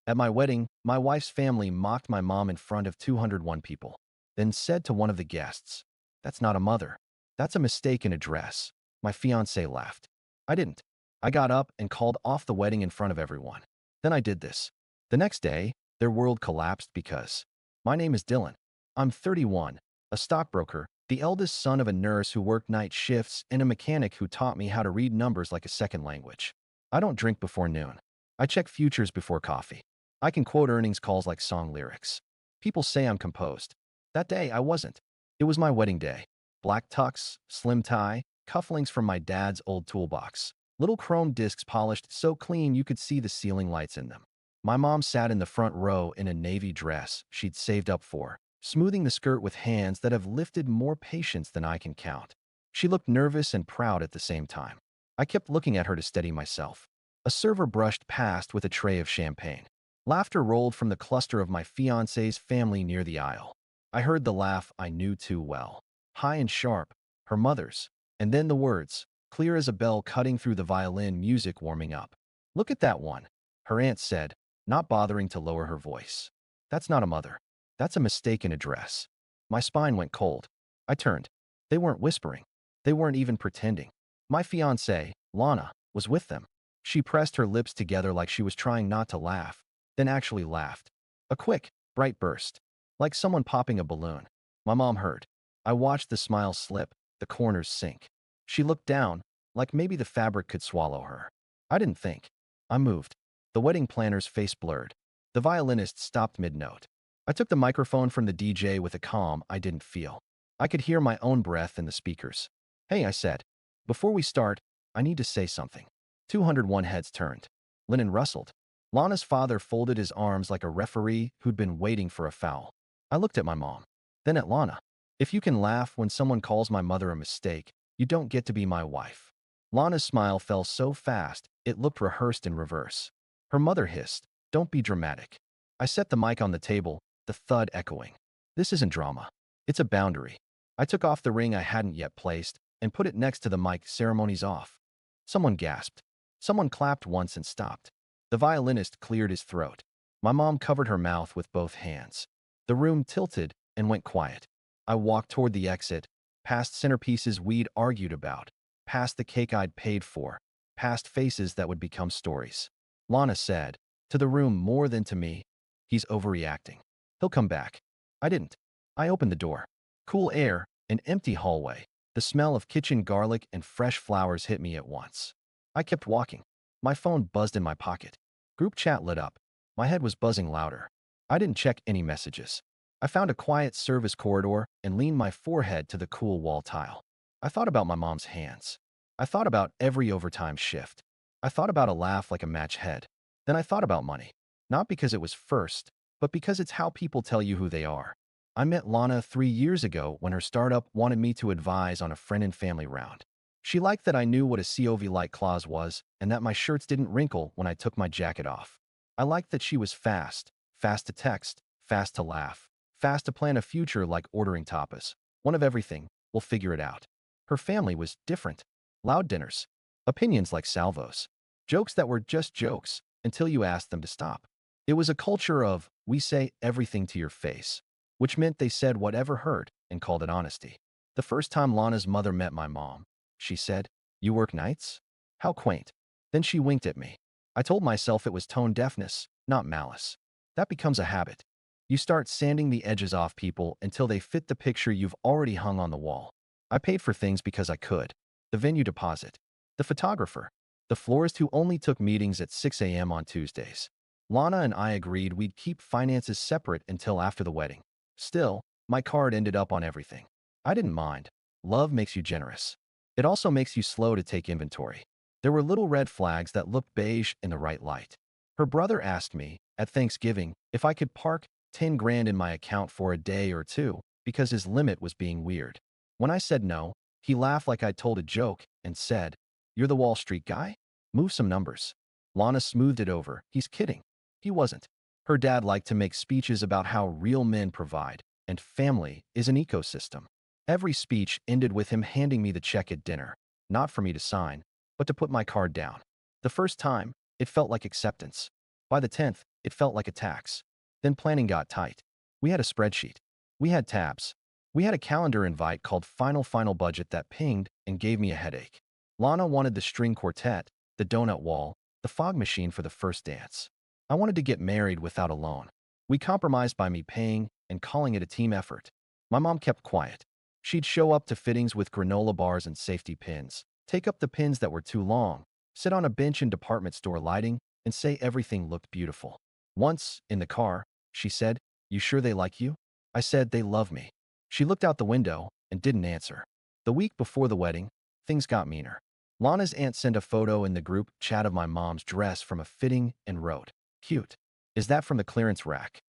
At my wedding, my wife's family mocked my mom in front of 201 people, then said to one of the guests, "That's not a mother. That's a mistake in a dress." My fiancé laughed. I didn't. I got up and called off the wedding in front of everyone. Then I did this. The next day, their world collapsed because my name is Dylan. I'm 31, a stockbroker, the eldest son of a nurse who worked night shifts and a mechanic who taught me how to read numbers like a second language. I don't drink before noon. I check futures before coffee. I can quote earnings calls like song lyrics. People say I'm composed. That day, I wasn't. It was my wedding day. Black tux, slim tie, cufflinks from my dad's old toolbox. Little chrome discs polished so clean you could see the ceiling lights in them. My mom sat in the front row in a navy dress she'd saved up for, smoothing the skirt with hands that have lifted more patience than I can count. She looked nervous and proud at the same time. I kept looking at her to steady myself. A server brushed past with a tray of champagne. Laughter rolled from the cluster of my fiancé's family near the aisle. I heard the laugh I knew too well. High and sharp, her mother's, and then the words, clear as a bell cutting through the violin music warming up. "Look at that one," her aunt said, not bothering to lower her voice. "That's not a mother. That's a mistake in a dress." My spine went cold. I turned. They weren't whispering. They weren't even pretending. My fiancée, Lana, was with them. She pressed her lips together like she was trying not to laugh, then actually laughed. A quick, bright burst, like someone popping a balloon. My mom heard. I watched the smile slip, the corners sink. She looked down, like maybe the fabric could swallow her. I didn't think. I moved. The wedding planner's face blurred. The violinist stopped mid-note. I took the microphone from the DJ with a calm I didn't feel. I could hear my own breath in the speakers. "Hey," I said. "Before we start, I need to say something." 201 heads turned. Linen rustled. Lana's father folded his arms like a referee who'd been waiting for a foul. I looked at my mom, then at Lana. "If you can laugh when someone calls my mother a mistake, you don't get to be my wife." Lana's smile fell so fast, it looked rehearsed in reverse. Her mother hissed, "Don't be dramatic." I set the mic on the table, the thud echoing. "This isn't drama. It's a boundary." I took off the ring I hadn't yet placed and put it next to the mic. "Ceremony's off." Someone gasped. Someone clapped once and stopped. The violinist cleared his throat. My mom covered her mouth with both hands. The room tilted and went quiet. I walked toward the exit, past centerpieces we'd argued about, past the cake I'd paid for, past faces that would become stories. Lana said, to the room more than to me, "He's overreacting. He'll come back." I didn't. I opened the door. Cool air, an empty hallway. The smell of kitchen garlic and fresh flowers hit me at once. I kept walking. My phone buzzed in my pocket. Group chat lit up. My head was buzzing louder. I didn't check any messages. I found a quiet service corridor and leaned my forehead to the cool wall tile. I thought about my mom's hands. I thought about every overtime shift. I thought about a laugh like a match head. Then I thought about money. Not because it was first, but because it's how people tell you who they are. I met Lana 3 years ago when her startup wanted me to advise on a friend and family round. She liked that I knew what a COV-like clause was and that my shirts didn't wrinkle when I took my jacket off. I liked that she was fast to text, fast to laugh, fast to plan a future like ordering tapas. One of everything, we'll figure it out. Her family was different. Loud dinners. Opinions like salvos. Jokes that were just jokes until you asked them to stop. It was a culture of, we say everything to your face, which meant they said whatever hurt and called it honesty. The first time Lana's mother met my mom, she said, "You work nights?" How quaint. Then she winked at me. I told myself it was tone deafness, not malice. That becomes a habit. You start sanding the edges off people until they fit the picture you've already hung on the wall. I paid for things because I could. The venue deposit. The photographer. The florist who only took meetings at 6 a.m. on Tuesdays. Lana and I agreed we'd keep finances separate until after the wedding. Still, my card ended up on everything. I didn't mind. Love makes you generous. It also makes you slow to take inventory. There were little red flags that looked beige in the right light. Her brother asked me, at Thanksgiving, if I could park 10 grand in my account for a day or two because his limit was being weird. When I said no, he laughed like I'd told a joke and said, "You're the Wall Street guy? Move some numbers." Lana smoothed it over. He's kidding. He wasn't. Her dad liked to make speeches about how real men provide, and family is an ecosystem. Every speech ended with him handing me the check at dinner, not for me to sign, but to put my card down. The first time, it felt like acceptance. By the 10th, It felt like a tax. Then planning got tight. We had a spreadsheet. We had tabs. We had a calendar invite called Final Budget that pinged and gave me a headache. Lana wanted the string quartet, the donut wall, the fog machine for the first dance. I wanted to get married without a loan. We compromised by me paying and calling it a team effort. My mom kept quiet. She'd show up to fittings with granola bars and safety pins, take up the pins that were too long, sit on a bench in department store lighting, and say everything looked beautiful. Once, in the car, she said, "You sure they like you?" I said, "They love me." She looked out the window and didn't answer. The week before the wedding, things got meaner. Lana's aunt sent a photo in the group chat of my mom's dress from a fitting and wrote, "Cute. Is that from the clearance rack?"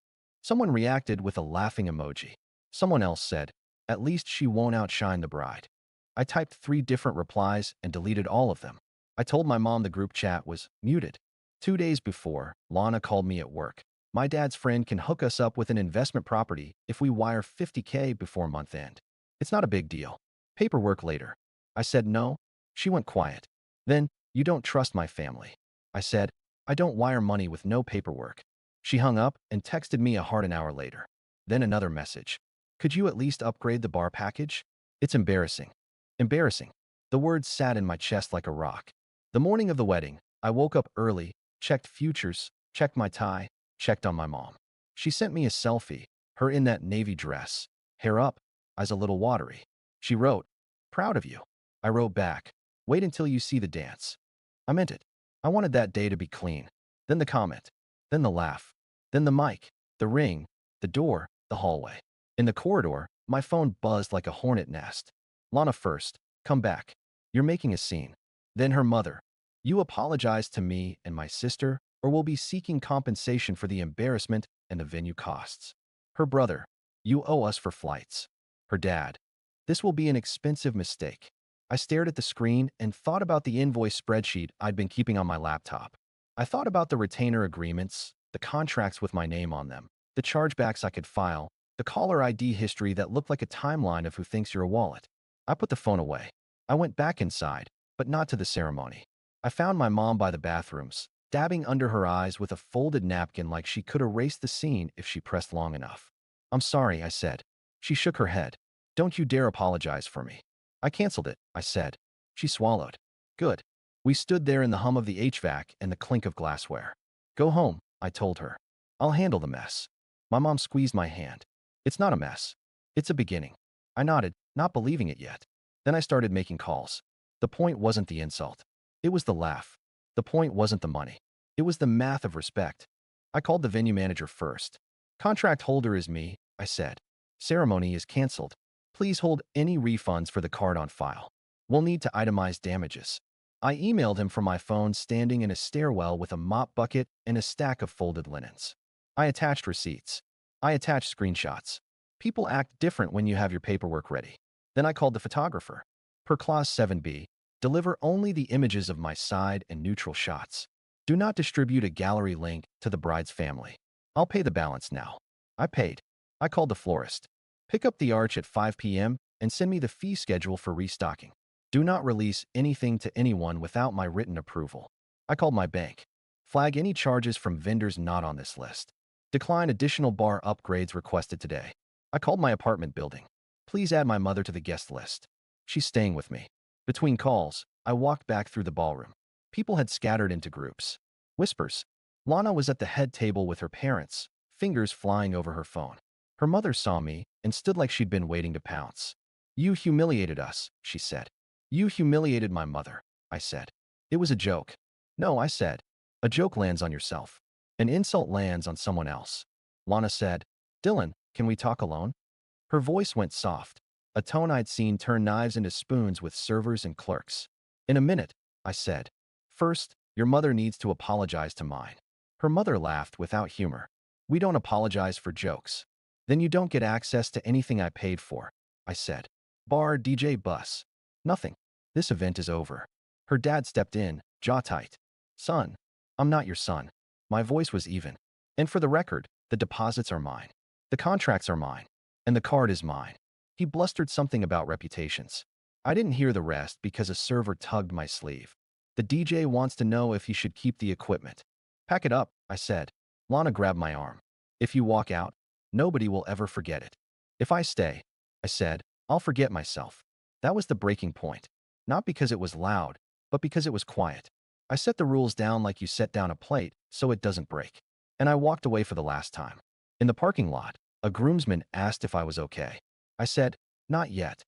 Someone reacted with a laughing emoji. Someone else said, "At least she won't outshine the bride." I typed 3 different replies and deleted all of them. I told my mom the group chat was muted. 2 days before, Lana called me at work. "My dad's friend can hook us up with an investment property if we wire $50K before month end. It's not a big deal. Paperwork later." I said no. She went quiet. Then, "You don't trust my family." I said, "I don't wire money with no paperwork." She hung up and texted me a heart an hour later. Then another message. "Could you at least upgrade the bar package? It's embarrassing." Embarrassing. The words sat in my chest like a rock. The morning of the wedding, I woke up early, checked futures, checked my tie, checked on my mom. She sent me a selfie, her in that navy dress, hair up, eyes a little watery. She wrote, "Proud of you." I wrote back, "Wait until you see the dance." I meant it. I wanted that day to be clean. Then the comment. Then the laugh. Then the mic, the ring, the door, the hallway. In the corridor, my phone buzzed like a hornet nest. "Lana first, come back. You're making a scene." Then her mother. "You apologize to me and my sister, or we'll be seeking compensation for the embarrassment and the venue costs." Her brother. "You owe us for flights." Her dad. "This will be an expensive mistake." I stared at the screen and thought about the invoice spreadsheet I'd been keeping on my laptop. I thought about the retainer agreements, the contracts with my name on them, the chargebacks I could file, the caller ID history that looked like a timeline of who thinks you're a wallet. I put the phone away. I went back inside, but not to the ceremony. I found my mom by the bathrooms, dabbing under her eyes with a folded napkin like she could erase the scene if she pressed long enough. "I'm sorry," I said. She shook her head. "Don't you dare apologize for me." "I canceled it," I said. She swallowed. "Good." We stood there in the hum of the HVAC and the clink of glassware. "Go home," I told her. "I'll handle the mess." My mom squeezed my hand. "It's not a mess. It's a beginning." I nodded, not believing it yet. Then I started making calls. The point wasn't the insult. It was the laugh. The point wasn't the money. It was the math of respect. I called the venue manager first. "Contract holder is me," I said. "Ceremony is canceled. Please hold any refunds for the card on file. We'll need to itemize damages." I emailed him from my phone standing in a stairwell with a mop bucket and a stack of folded linens. I attached receipts. I attached screenshots. People act different when you have your paperwork ready. Then I called the photographer. Per Clause 7B, deliver only the images of my side and neutral shots. Do not distribute a gallery link to the bride's family. I'll pay the balance now. I paid. I called the florist. Pick up the arch at 5 p.m. and send me the fee schedule for restocking. Do not release anything to anyone without my written approval. I called my bank. Flag any charges from vendors not on this list. Decline additional bar upgrades requested today. I called my apartment building. Please add my mother to the guest list. She's staying with me. Between calls, I walked back through the ballroom. People had scattered into groups. Whispers. Lana was at the head table with her parents, fingers flying over her phone. Her mother saw me and stood like she'd been waiting to pounce. "You humiliated us," she said. "You humiliated my mother," I said. "It was a joke." "No," I said. "A joke lands on yourself. An insult lands on someone else." Lana said, "Dylan, can we talk alone?" Her voice went soft, a tone I'd seen turn knives into spoons with servers and clerks. "In a minute," I said. "First, your mother needs to apologize to mine." Her mother laughed without humor. "We don't apologize for jokes." "Then you don't get access to anything I paid for," I said. "Bar, DJ, bus. Nothing. This event is over." Her dad stepped in, jaw tight. "Son, I'm not your son." My voice was even. "And for the record, the deposits are mine. The contracts are mine. And the card is mine." He blustered something about reputations. I didn't hear the rest because a server tugged my sleeve. "The DJ wants to know if he should keep the equipment." "Pack it up," I said. Lana grabbed my arm. If you walk out, nobody will ever forget it. If I stay, I said, I'll forget myself. That was the breaking point. Not because it was loud, but because it was quiet. I set the rules down like you set down a plate so it doesn't break. And I walked away for the last time. In the parking lot, a groomsman asked if I was okay. I said, not yet.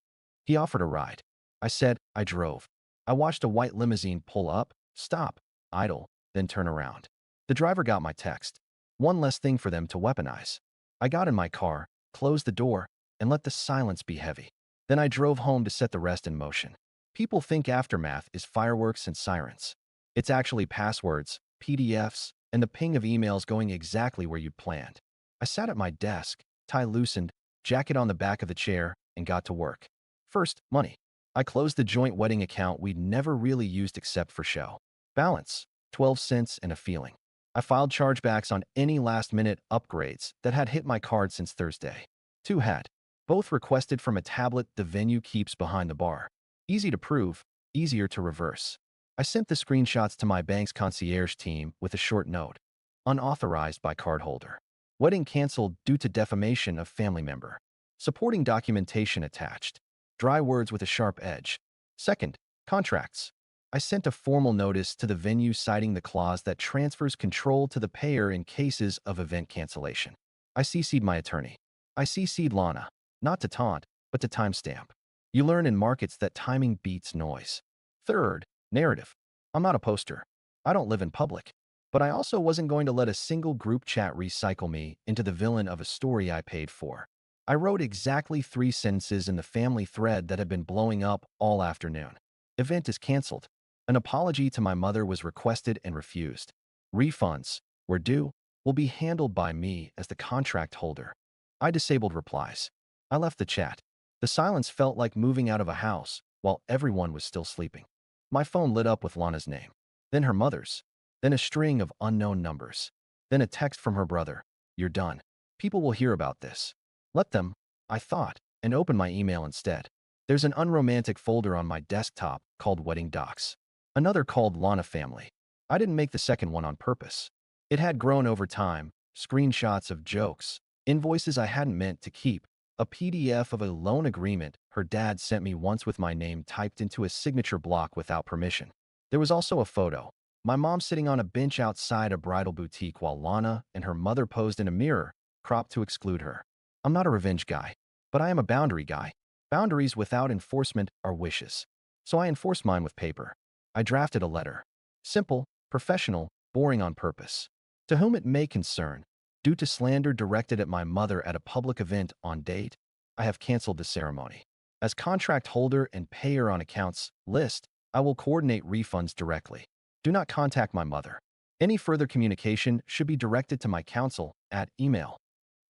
He offered a ride. I said, I drove. I watched a white limousine pull up, stop, idle, then turn around. The driver got my text. One less thing for them to weaponize. I got in my car, closed the door, and let the silence be heavy. Then I drove home to set the rest in motion. People think aftermath is fireworks and sirens. It's actually passwords, PDFs, and the ping of emails going exactly where you'd planned. I sat at my desk, tie loosened, jacket on the back of the chair, and got to work. First, money. I closed the joint wedding account we'd never really used except for show. Balance, 12 cents and a feeling. I filed chargebacks on any last-minute upgrades that had hit my card since Thursday. 2 had. Both requested from a tablet the venue keeps behind the bar. Easy to prove, easier to reverse. I sent the screenshots to my bank's concierge team with a short note. Unauthorized by cardholder. Wedding canceled due to defamation of family member. Supporting documentation attached. Dry words with a sharp edge. Second, contracts. I sent a formal notice to the venue citing the clause that transfers control to the payer in cases of event cancellation. I CC'd my attorney. I CC'd Lana, not to taunt, but to timestamp. You learn in markets that timing beats noise. Third, narrative. I'm not a poster. I don't live in public. But I also wasn't going to let a single group chat recycle me into the villain of a story I paid for. I wrote exactly 3 sentences in the family thread that had been blowing up all afternoon. Event is canceled. An apology to my mother was requested and refused. Refunds, were due, will be handled by me as the contract holder. I disabled replies. I left the chat. The silence felt like moving out of a house while everyone was still sleeping. My phone lit up with Lana's name, then her mother's, then a string of unknown numbers, then a text from her brother. You're done. People will hear about this. Let them, I thought, and opened my email instead. There's an unromantic folder on my desktop called Wedding Docs. Another called Lana Family. I didn't make the second one on purpose. It had grown over time, screenshots of jokes, invoices I hadn't meant to keep, a PDF of a loan agreement her dad sent me once with my name typed into a signature block without permission. There was also a photo. My mom sitting on a bench outside a bridal boutique while Lana and her mother posed in a mirror, cropped to exclude her. I'm not a revenge guy, but I am a boundary guy. Boundaries without enforcement are wishes. So I enforced mine with paper. I drafted a letter. Simple, professional, boring on purpose. To whom it may concern, due to slander directed at my mother at a public event on date, I have canceled the ceremony. As contract holder and payer on accounts list, I will coordinate refunds directly. Do not contact my mother. Any further communication should be directed to my counsel at email.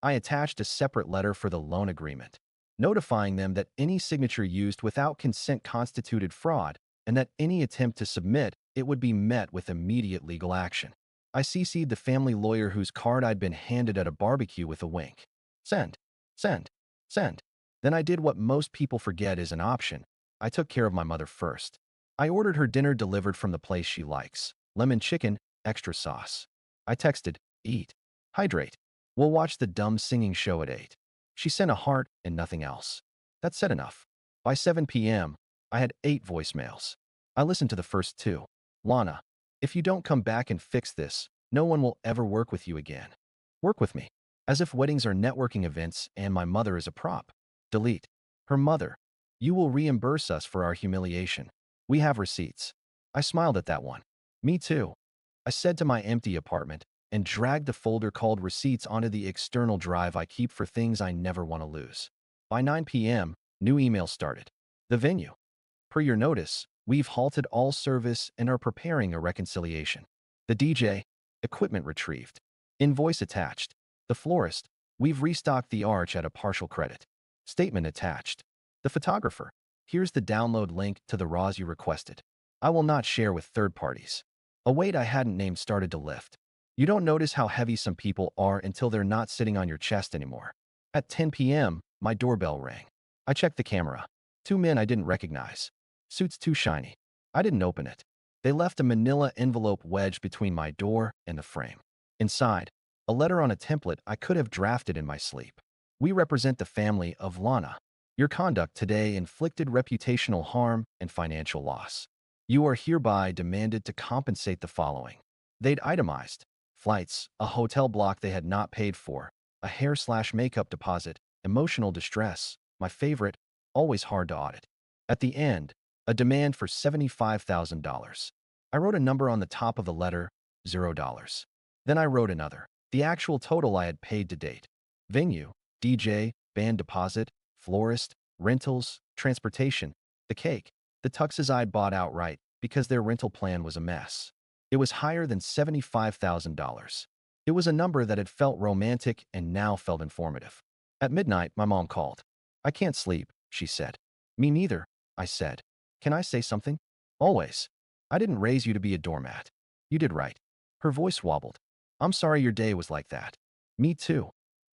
I attached a separate letter for the loan agreement, notifying them that any signature used without consent constituted fraud and that any attempt to submit it would be met with immediate legal action. I CC'd the family lawyer whose card I'd been handed at a barbecue with a wink. Send, send, send. Then I did what most people forget is an option. I took care of my mother first. I ordered her dinner delivered from the place she likes. Lemon chicken, extra sauce. I texted, eat, hydrate. We'll watch the dumb singing show at 8. She sent a heart and nothing else. That said enough. By 7 p.m., I had 8 voicemails. I listened to the first 2. Lana, if you don't come back and fix this, no one will ever work with you again. Work with me. As if weddings are networking events and my mother is a prop. Delete. Her mother. You will reimburse us for our humiliation. We have receipts. I smiled at that one. Me too. I said to my empty apartment and dragged the folder called receipts onto the external drive I keep for things I never want to lose. By 9 p.m., new email started. The venue. Per your notice, we've halted all service and are preparing a reconciliation. The DJ, equipment retrieved. Invoice attached. The florist, we've restocked the arch at a partial credit. Statement attached. The photographer, here's the download link to the RAWs you requested. I will not share with third parties. A weight I hadn't named started to lift. You don't notice how heavy some people are until they're not sitting on your chest anymore. At 10 p.m., my doorbell rang. I checked the camera. 2 men I didn't recognize. Suits too shiny. I didn't open it. They left a manila envelope wedged between my door and the frame. Inside, A letter on a template I could have drafted in my sleep. We represent the family of Lana. Your conduct today inflicted reputational harm and financial loss. You are hereby demanded to compensate the following. They'd itemized flights, a hotel block they had not paid for, a hair/makeup deposit, emotional distress, my favorite, always hard to audit. At the end, a demand for $75,000. I wrote a number on the top of the letter, $0. Then I wrote another, the actual total I had paid to date. Venue, DJ, band deposit, florist, rentals, transportation, the cake, the tuxes I'd bought outright because their rental plan was a mess. It was higher than $75,000. It was a number that had felt romantic and now felt informative. At midnight, my mom called. I can't sleep, she said. Me neither, I said. Can I say something? Always. I didn't raise you to be a doormat. You did right. Her voice wobbled. I'm sorry your day was like that. Me too,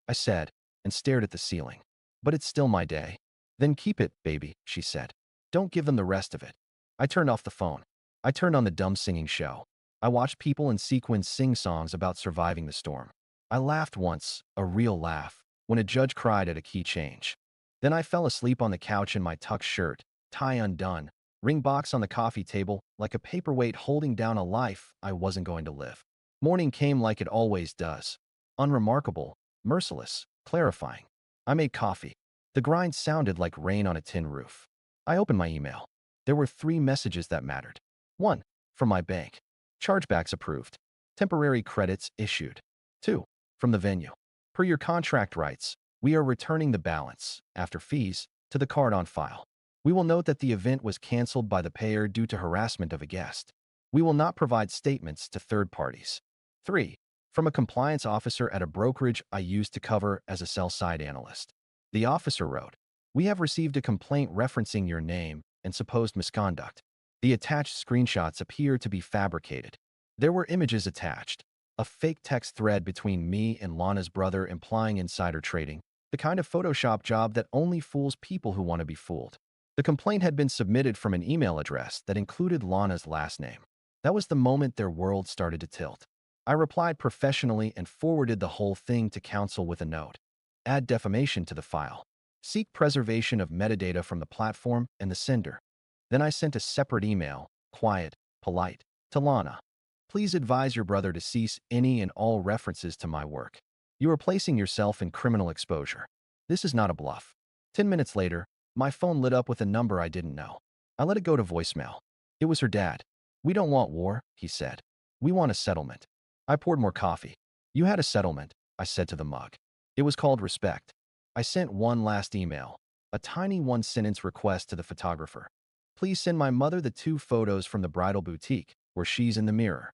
I said, and stared at the ceiling. But it's still my day. Then keep it, baby, she said. Don't give them the rest of it. I turned off the phone. I turned on the dumb singing show. I watched people in sequins sing songs about surviving the storm. I laughed once, a real laugh, when a judge cried at a key change. Then I fell asleep on the couch in my tucked shirt, tie undone, ring box on the coffee table, like a paperweight holding down a life I wasn't going to live. Morning came like it always does. Unremarkable, merciless, clarifying. I made coffee. The grind sounded like rain on a tin roof. I opened my email. There were 3 messages that mattered. 1. From my bank. Chargebacks approved. Temporary credits issued. 2. From the venue. Per your contract rights, we are returning the balance, after fees, to the card on file. We will note that the event was canceled by the payer due to harassment of a guest. We will not provide statements to third parties. 3. From a compliance officer at a brokerage I used to cover as a sell-side analyst. The officer wrote, we have received a complaint referencing your name and supposed misconduct. The attached screenshots appear to be fabricated. There were images attached, a fake text thread between me and Lana's brother implying insider trading, the kind of Photoshop job that only fools people who want to be fooled. The complaint had been submitted from an email address that included Lana's last name. That was the moment their world started to tilt. I replied professionally and forwarded the whole thing to counsel with a note. Add defamation to the file. Seek preservation of metadata from the platform and the sender. Then I sent a separate email, quiet, polite, to Lana. Please advise your brother to cease any and all references to my work. You are placing yourself in criminal exposure. This is not a bluff. 10 minutes later, my phone lit up with a number I didn't know. I let it go to voicemail. It was her dad. We don't want war, he said. We want a settlement. I poured more coffee. You had a settlement, I said to the mug. It was called respect. I sent one last email, a tiny 1-sentence request to the photographer. Please send my mother the 2 photos from the bridal boutique, where she's in the mirror.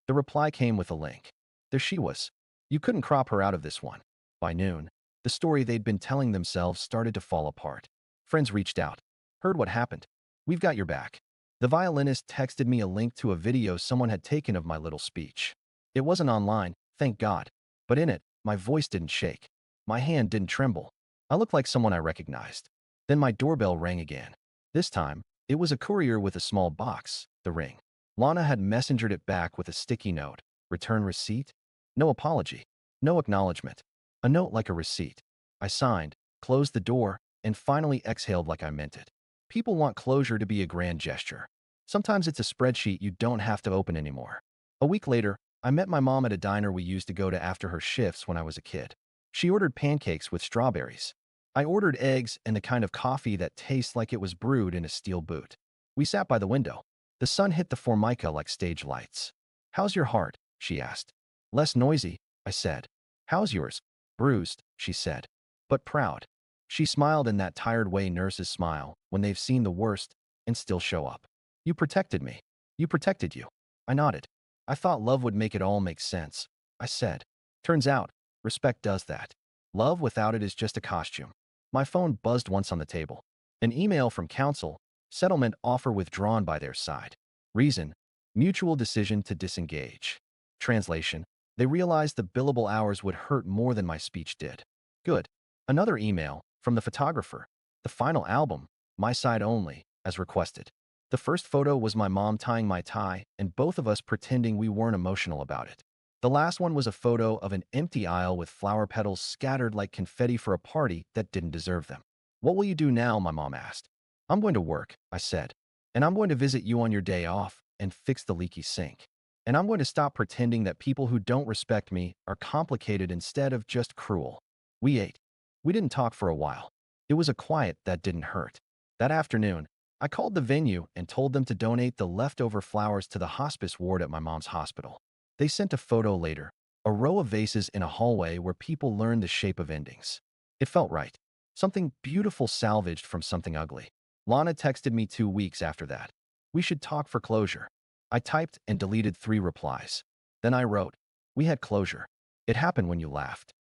The reply came with a link. There she was. You couldn't crop her out of this one. By noon, the story they'd been telling themselves started to fall apart. Friends reached out. Heard what happened. We've got your back. The violinist texted me a link to a video someone had taken of my little speech. It wasn't online, thank God. But in it, my voice didn't shake. My hand didn't tremble. I looked like someone I recognized. Then my doorbell rang again. This time, it was a courier with a small box, the ring. Lana had messengered it back with a sticky note. Return receipt? No apology. No acknowledgement. A note like a receipt. I signed, closed the door, and finally exhaled like I meant it. People want closure to be a grand gesture. Sometimes it's a spreadsheet you don't have to open anymore. A week later, I met my mom at a diner we used to go to after her shifts when I was a kid. She ordered pancakes with strawberries. I ordered eggs and the kind of coffee that tastes like it was brewed in a steel boot. We sat by the window. The sun hit the formica like stage lights. How's your heart? She asked. Less noisy, I said. How's yours? Bruised, she said. But proud. She smiled in that tired way nurses smile when they've seen the worst and still show up. You protected me. You protected you. I nodded. I thought love would make it all make sense, I said. Turns out, respect does that. Love without it is just a costume. My phone buzzed once on the table. An email from counsel, settlement offer withdrawn by their side. Reason, mutual decision to disengage. Translation, they realized the billable hours would hurt more than my speech did. Good. Another email, from the photographer. The final album, my side only, as requested. The first photo was my mom tying my tie and both of us pretending we weren't emotional about it. The last one was a photo of an empty aisle with flower petals scattered like confetti for a party that didn't deserve them. What will you do now? My mom asked. I'm going to work, I said. And I'm going to visit you on your day off and fix the leaky sink. And I'm going to stop pretending that people who don't respect me are complicated instead of just cruel. We ate. We didn't talk for a while. It was a quiet that didn't hurt. That afternoon, I called the venue and told them to donate the leftover flowers to the hospice ward at my mom's hospital. They sent a photo later, a row of vases in a hallway where people learn the shape of endings. It felt right. Something beautiful salvaged from something ugly. Lana texted me 2 weeks after that. We should talk for closure. I typed and deleted 3 replies. Then I wrote, we had closure. It happened when you laughed.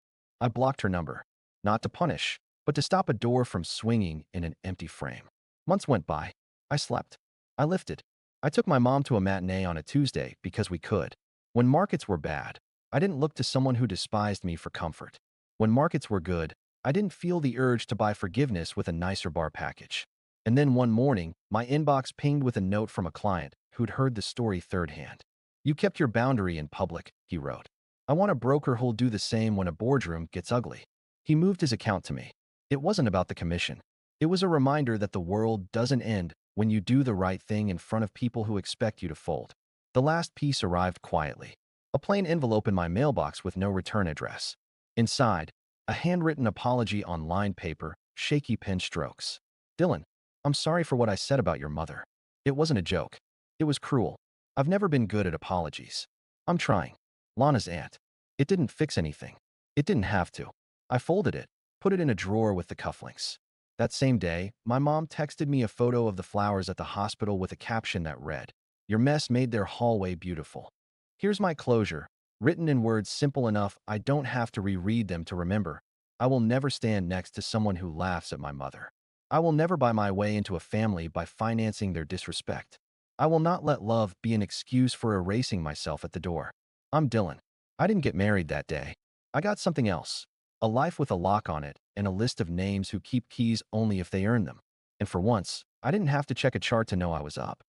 I blocked her number, not to punish, but to stop a door from swinging in an empty frame. Months went by. I slept. I lifted. I took my mom to a matinee on a Tuesday because we could. When markets were bad, I didn't look to someone who despised me for comfort. When markets were good, I didn't feel the urge to buy forgiveness with a nicer bar package. And then one morning, my inbox pinged with a note from a client who'd heard the story third hand. You kept your boundary in public, he wrote. I want a broker who'll do the same when a boardroom gets ugly. He moved his account to me. It wasn't about the commission. It was a reminder that the world doesn't end when you do the right thing in front of people who expect you to fold. The last piece arrived quietly. A plain envelope in my mailbox with no return address. Inside, a handwritten apology on lined paper, shaky pen strokes. Dylan, I'm sorry for what I said about your mother. It wasn't a joke. It was cruel. I've never been good at apologies. I'm trying. Lana's aunt. It didn't fix anything. It didn't have to. I folded it, put it in a drawer with the cufflinks. That same day, my mom texted me a photo of the flowers at the hospital with a caption that read, your mess made their hallway beautiful. Here's my closure, written in words simple enough I don't have to reread them to remember. I will never stand next to someone who laughs at my mother. I will never buy my way into a family by financing their disrespect. I will not let love be an excuse for erasing myself at the door. I'm Dylan. I didn't get married that day. I got something else. A life with a lock on it and a list of names who keep keys only if they earn them. And for once, I didn't have to check a chart to know I was up.